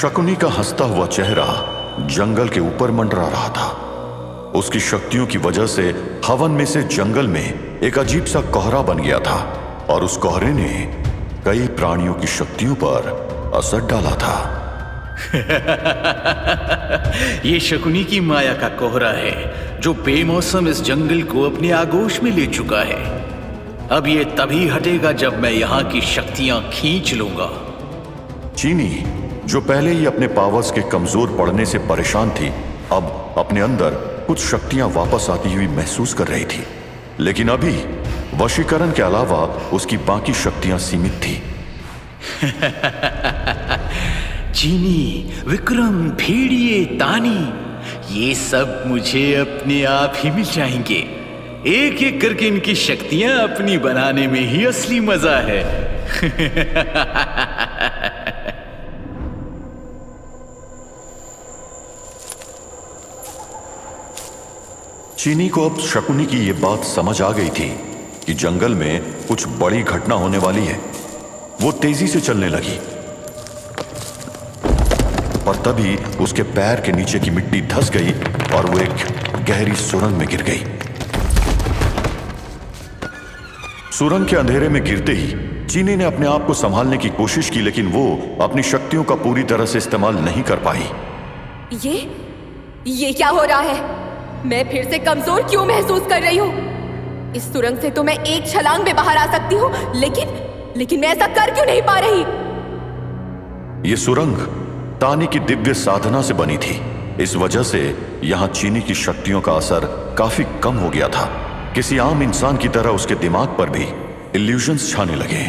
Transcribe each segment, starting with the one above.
शकुनी का हंसता हुआ चेहरा जंगल के ऊपर मंडरा रहा था। उसकी शक्तियों की वजह से हवन में से जंगल में एक अजीब सा कोहरा बन गया था और उस कोहरे ने कई प्राणियों की शक्तियों पर असर डाला था। ये शकुनी की माया का कोहरा है जो बेमौसम इस जंगल को अपने आगोश में ले चुका है। अब ये तभी हटेगा जब मैं यहाँ की शक्तियां खींच लूंगा। चीनी, जो पहले ही अपने पावर्स के कमजोर पड़ने से परेशान थी, अब अपने अंदर कुछ शक्तियां वापस आती हुई महसूस कर रही थी। लेकिन अभी वशीकरण के अलावा उसकी बाकी शक्तियां सीमित थी। चीनी, विक्रम, भेड़िए, तानी, ये सब मुझे अपने आप ही मिल जाएंगे। एक एक करके इनकी शक्तियां अपनी बनाने में ही असली मजा है। चीनी को अब शकुनी की यह बात समझ आ गई थी कि जंगल में कुछ बड़ी घटना होने वाली है। वो तेजी से चलने लगी और तभी उसके पैर के नीचे की मिट्टी धंस गई और वो एक गहरी सुरंग में गिर गई। सुरंग के अंधेरे में गिरते ही चीनी ने अपने आप को संभालने की कोशिश की, लेकिन वो अपनी शक्तियों का पूरी तरह से इस्तेमाल नहीं कर पाई। ये क्या हो रहा है? मैं फिर से कमजोर क्यों महसूस कर रही हूँ? इस सुरंग से तो मैं एक छलांग में बाहर आ सकती हूँ, लेकिन मैं ऐसा कर क्यों नहीं पा रही? ये सुरंग तानी की दिव्य साधना से बनी थी। इस वजह से यहां चीनी की शक्तियों का असर काफी कम हो गया था। किसी आम इंसान की तरह उसके दिमाग पर भी इल्यूजन्स छाने लगे।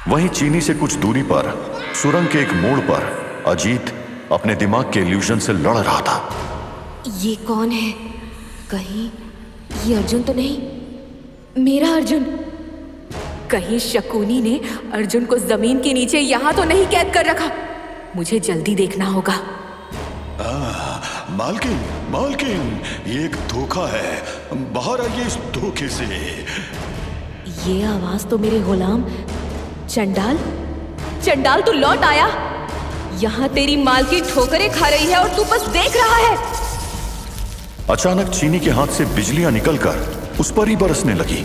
वहीं चीनी से कुछ दूरी पर सुरंग के एक मोड़ पर अजीत अपने दिमाग के इल्यूजन से लड़ रहा था। ये कौन है? कहीं ये अर्जुन तो नहीं? मेरा अर्जुन? कहीं शकुनी ने अर्जुन को जमीन के नीचे यहां तो नहीं कैद कर रखा? मुझे जल्दी देखना होगा। मालकिन, ये एक धोखा है। बाहर आइए इस धोखे से। ये आवाज तो मेरे गुलाम चंडाल तू लौट आया। यहाँ तेरी मालकिन ठोकरें खा रही है और तू बस देख रहा है। अचानक चीनी के हाथ से बिजलियां निकलकर उस पर ही बरसने लगी।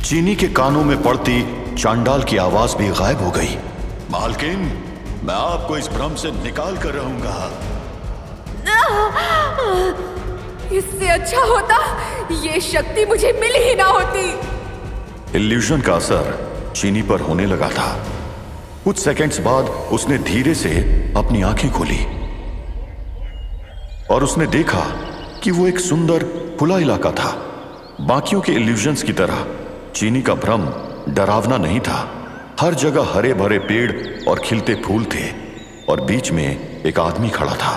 चीनी के कानों में पड़ती चांडाल की आवाज भी गायब हो गई। मालकिन, मैं आपको इस भ्रम से निकाल कर रहूंगा। इससे अच्छा होता ये शक्ति मुझे मिल ही ना होती। इल्यूजन का असर चीनी पर होने लगा था। कुछ सेकंड्स बाद उसने धीरे से अपनी आंखें खोली और उसने देखा कि वो एक सुंदर खुला इलाका था। बाकियों के इल्यूजन्स की तरह चीनी का भ्रम डरावना नहीं था। हर जगह हरे भरे पेड़ और खिलते फूल थे और बीच में एक आदमी खड़ा था।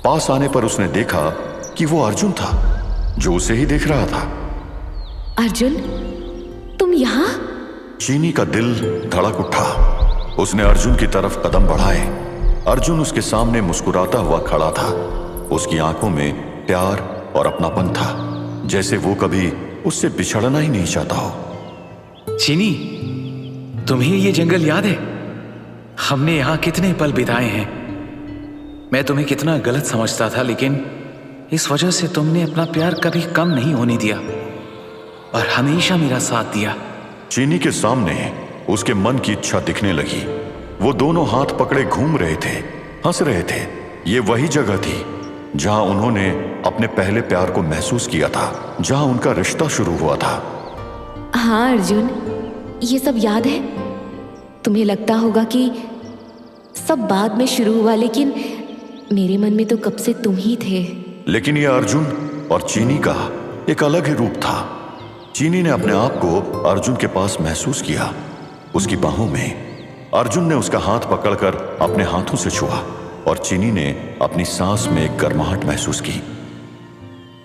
पास आने पर उसने देखा कि वो अर्जुन था, जो उसे ही देख रहा था। अर्जुन, तुम यहां? चीनी का दिल धड़क उठा। उसने अर्जुन की तरफ कदम बढ़ाए। अर्जुन उसके सामने मुस्कुराता हुआ खड़ा था। उसकी आंखों में प्यार और अपनापन था, जैसे वो कभी उससे बिछड़ना ही नहीं चाहता हो। चीनी, तुम्हें ये जंगल याद है? हमने यहाँ कितने पल बिताए हैं। मैं तुम्हें कितना गलत समझता था, लेकिन इस वजह से तुमने अपना प्यार कभी कम नहीं होने दिया और हमेशा मेरा साथ दिया। चीनी के सामने उसके मन की इच्छा दिखने लगी। वो दोनों हाथ पकड़े घूम रहे थे, हंस रहे थे। ये वही जगह थी जहां उन्होंने अपने पहले प्यार को महसूस किया था, जहां उनका रिश्ता शुरू हुआ था। हाँ अर्जुन, ये सब याद है। तुम्हें लगता होगा कि सब बाद में शुरू हुआ, लेकिन मेरे मन में तो कब से तुम ही थे। लेकिन यह अर्जुन और चीनी का एक अलग ही रूप था। चीनी ने अपने आप को अर्जुन के पास महसूस किया, उसकी बाहों में। अर्जुन ने उसका हाथ पकड़कर अपने हाथों से छुआ और चीनी ने अपनी सांस में एक गर्माहट महसूस की।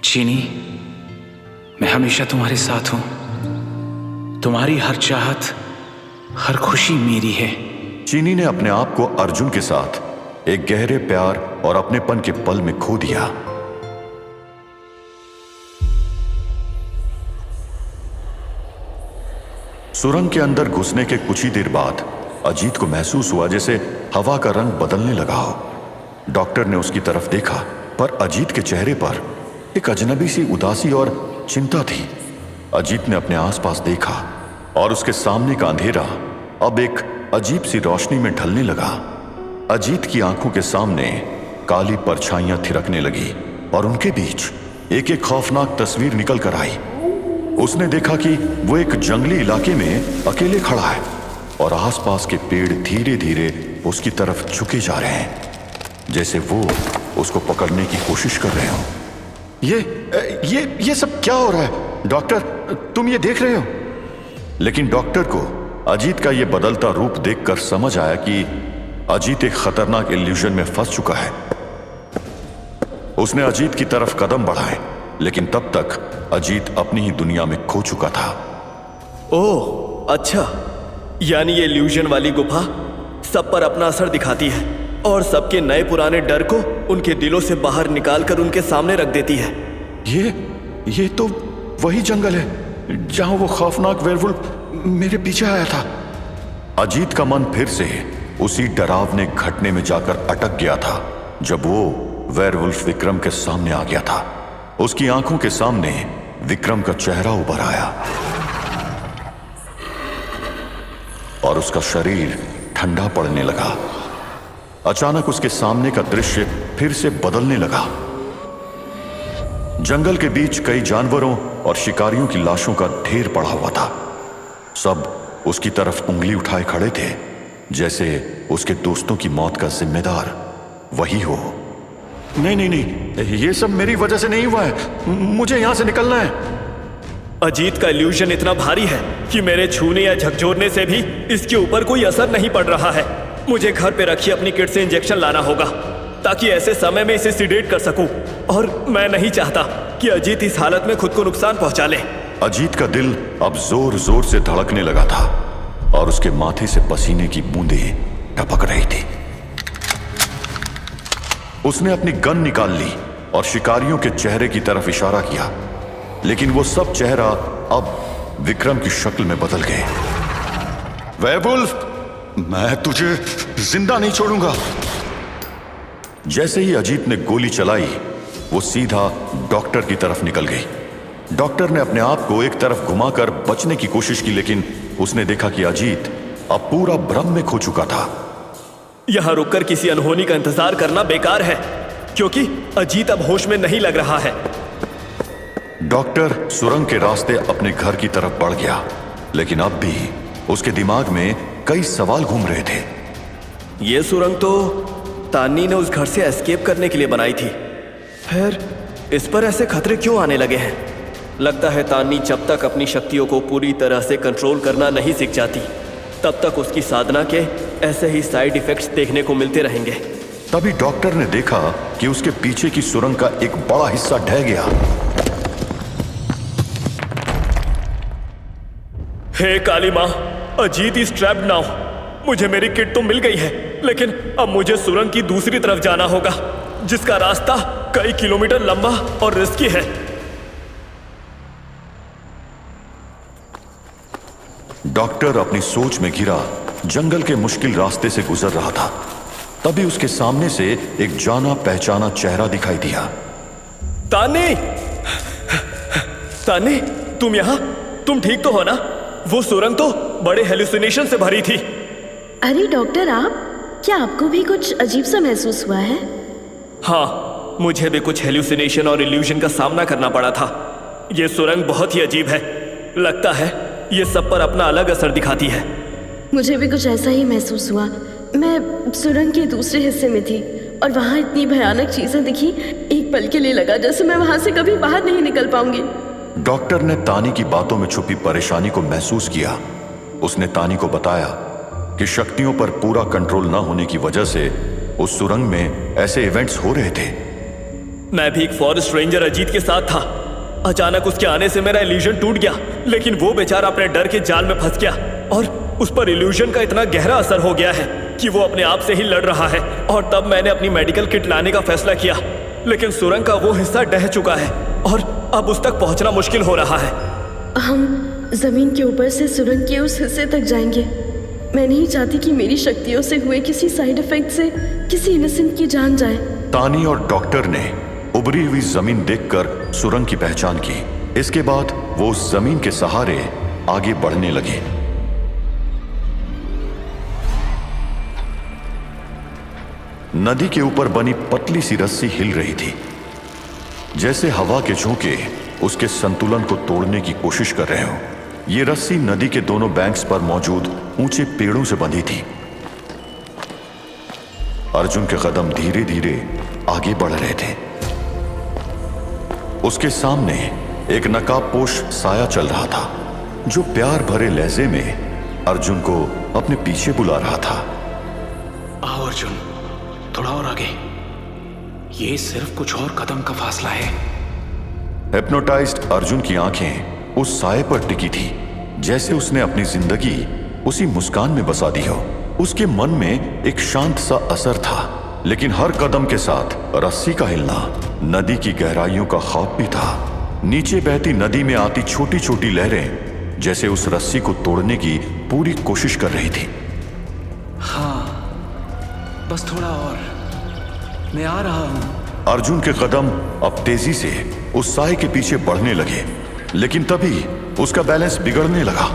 चीनी, मैं हमेशा तुम्हारे साथ हूं। तुम्हारी हर चाहत, हर खुशी मेरी है। चीनी ने अपने आप को अर्जुन के साथ एक गहरे प्यार और अपनेपन के पल में खो दिया। सुरंग के अंदर घुसने के कुछ ही देर बाद अजीत को महसूस हुआ जैसे हवा का रंग बदलने लगा हो। डॉक्टर ने उसकी तरफ देखा, पर अजीत के चेहरे पर एक अजनबी सी उदासी और चिंता थी। अजीत ने अपने आसपास देखा और उसके सामने का अंधेरा अब एक अजीब सी रोशनी में ढलने लगा। अजीत की आंखों के सामने काली परछाइयां थिरकने लगी और उनके बीच एक एक खौफनाक तस्वीर निकल कर आई। उसने देखा कि वो एक जंगली इलाके में अकेले खड़ा है और आसपास के पेड़ धीरे धीरे उसकी तरफ झुके जा रहे हैं, जैसे वो उसको पकड़ने की कोशिश कर रहे हो। ये सब क्या हो रहा है डॉक्टर? तुम ये देख रहे हो? लेकिन डॉक्टर को अजीत का ये बदलता रूप देखकर समझ आया कि अजीत एक खतरनाक इल्यूजन में फंस चुका है। उसने अजीत की तरफ कदम बढ़ाए, लेकिन तब तक अजीत अपनी ही दुनिया में खो चुका था। ओह अच्छा, यानी ये इल्यूजन वाली गुफा सब पर अपना असर दिखाती है और सबके नए पुराने डर को उनके दिलों से बाहर निकालकर उनके सामने रख देती है। ये तो वही जंगल है जहां वो खौफनाक वेयरवुल्फ मेरे पीछे आया था। अजीत का मन फिर से उसी डरावने घटने में जाकर अटक गया था जब वो वेयरवुल्फ विक्रम के सामने आ गया था। उसकी आंखों के सामने विक्रम का चेहरा उभर आया और उसका शरीर ठंडा पड़ने लगा। अचानक उसके सामने का दृश्य फिर से बदलने लगा। जंगल के बीच कई जानवरों और शिकारियों की लाशों का ढेर पड़ा हुआ था। सब उसकी तरफ उंगली उठाए खड़े थे, जैसे उसके दोस्तों की मौत का जिम्मेदार वही हो। नहीं, ये सब मेरी वजह से नहीं हुआ है। मुझे यहां से निकलना है। अजीत का इल्यूजन इतना भारी है कि मेरे छूने या झकझोरने से भी इसके ऊपर कोई असर नहीं पड़ रहा है। मुझे घर पे रखी अपनी किट से इंजेक्शन लाना होगा ताकि ऐसे समय में इसे सीडेट कर सकूं, और मैं नहीं चाहता कि अजीत इस हालत में खुद को नुकसान पहुंचा ले। अजीत का दिल अब जोर जोर से धड़कने लगा था और उसके माथे से पसीने की बूंदें टपक रही थी। उसने अपनी गन निकाल ली और शिकारियों के चेहरे की तरफ इशारा किया, लेकिन वो सब चेहरा अब विक्रम की शक्ल में बदल गए। वेयरवुल्फ, मैं तुझे जिंदा नहीं छोड़ूंगा। जैसे ही अजीत ने गोली चलाई, वो सीधा डॉक्टर की तरफ निकल गई। डॉक्टर ने अपने आप को एक तरफ घुमाकर बचने की कोशिश की, लेकिन उसने देखा कि अजीत अब पूरा भ्रम में खो चुका था। यहां रुककर किसी अनहोनी का इंतजार करना बेकार है, क्योंकि अजीत अब होश में नहीं लग रहा है। डॉक्टर सुरंग के रास्ते अपने घर की तरफ बढ़ गया, लेकिन अब भी उसके दिमाग में कई सवाल घूम रहे थे। ये सुरंग तो तान्नी ने उस घर से एस्केप करने के लिए बनाई थी, फिर इस पर ऐसे खतरे क्यों आने लगे हैं? लगता है तान्नी जब तक अपनी शक्तियों को पूरी तरह से कंट्रोल करना नहीं सीख जाती, तब तक उसकी साधना के ऐसे ही साइड इफेक्ट्स देखने को मिलते रहेंगे। तभी डॉक्टर ने देखा कि उसके पीछे की सुरंग का एक बड़ा हिस्सा ढह गया। हे काली मां, अजीत इज ट्रैप्ड नाउ। मुझे मेरी किट तो मिल गई है, लेकिन अब मुझे सुरंग की दूसरी तरफ जाना होगा, जिसका रास्ता कई किलोमीटर लंबा और रिस्की है। डॉक्टर अपनी सोच में घिरा जंगल के मुश्किल रास्ते से गुजर रहा था। तभी उसके सामने से एक जाना पहचाना चेहरा दिखाई दिया। तान्नी, तान्नी, तुम यहां? तुम ठीक तो हो ना? वो सुरंग तो बड़े हेलुसिनेशन से भरी थी। अरे डॉक्टर, आप क्या आपको भी कुछ अजीब सा महसूस हुआ है? हाँ, मुझे भी कुछ हेलुसिनेशन और इल्यूजन का सामना करना पड़ा था। ये सुरंग बहुत ही अजीब है। लगता है ये सब पर अपना अलग असर दिखाती है। मुझे भी कुछ ऐसा ही महसूस हुआ। मैं सुरंग के दूसरे हिस्से में थी और वहाँ इतनी भयानक चीजें दिखी, एक पल के लिए लगा जैसे मैं वहां से कभी बाहर नहीं निकल पाऊंगी। डॉक्टर ने तानी की बातों में छुपी परेशानी को महसूस किया। उसने तानी को बताया कि शक्तियों पर पूरा कंट्रोल न होने की वजह से उस सुरंग में ऐसे इवेंट्स हो रहे थे। मैं भी एक फॉरेस्ट रेंजर अजीत के साथ था। अचानक उसके आने से मेरा इल्यूजन टूट गया, लेकिन वो बेचारा अपने डर के जाल में फंस गया और उस पर इल्यूजन का इतना गहरा असर हो गया है कि वो अपने आप से ही लड़ रहा है। और तब मैंने अपनी मेडिकल किट लाने का फैसला किया, लेकिन सुरंग का वो हिस्सा ढह चुका है और अब उस तक पहुंचना मुश्किल हो रहा है। जमीन के ऊपर से सुरंग के उस हिस्से तक जाएंगे। मैं नहीं चाहती कि मेरी शक्तियों से हुए किसी साइड इफेक्ट से किसी इनोसेंट की जान जाए। तानी और डॉक्टर ने उभरी हुई जमीन देखकर सुरंग की पहचान की। इसके बाद वो उस जमीन के सहारे आगे बढ़ने लगे। नदी के ऊपर बनी पतली सी रस्सी हिल रही थी, जैसे हवा के झोंके उसके संतुलन को तोड़ने की कोशिश कर रहे हो। ये रस्सी नदी के दोनों बैंक्स पर मौजूद ऊंचे पेड़ों से बंधी थी। अर्जुन के कदम धीरे धीरे आगे बढ़ रहे थे। उसके सामने एक नकाबपोश साया चल रहा था, जो प्यार भरे लहजे में अर्जुन को अपने पीछे बुला रहा था। आओ अर्जुन, थोड़ा और आगे। ये सिर्फ कुछ और कदम का फासला है। हिप्नोटाइज्ड अर्जुन की आंखें उस साये पर टिकी थी, जैसे उसने अपनी जिंदगी उसी मुस्कान में बसा दी हो। उसके मन में एक शांत सा असर था, लेकिन हर कदम के साथ रस्सी का हिलना नदी की गहराइयों का खौफ भी था। नीचे बहती नदी में आती छोटी छोटी लहरें जैसे उस रस्सी को तोड़ने की पूरी कोशिश कर रही थी। हाँ, बस थोड़ा और, मैं आ रहा हूं। अर्जुन के कदम अब तेजी से उस साये के पीछे बढ़ने लगे, लेकिन तभी उसका बैलेंस बिगड़ने लगा।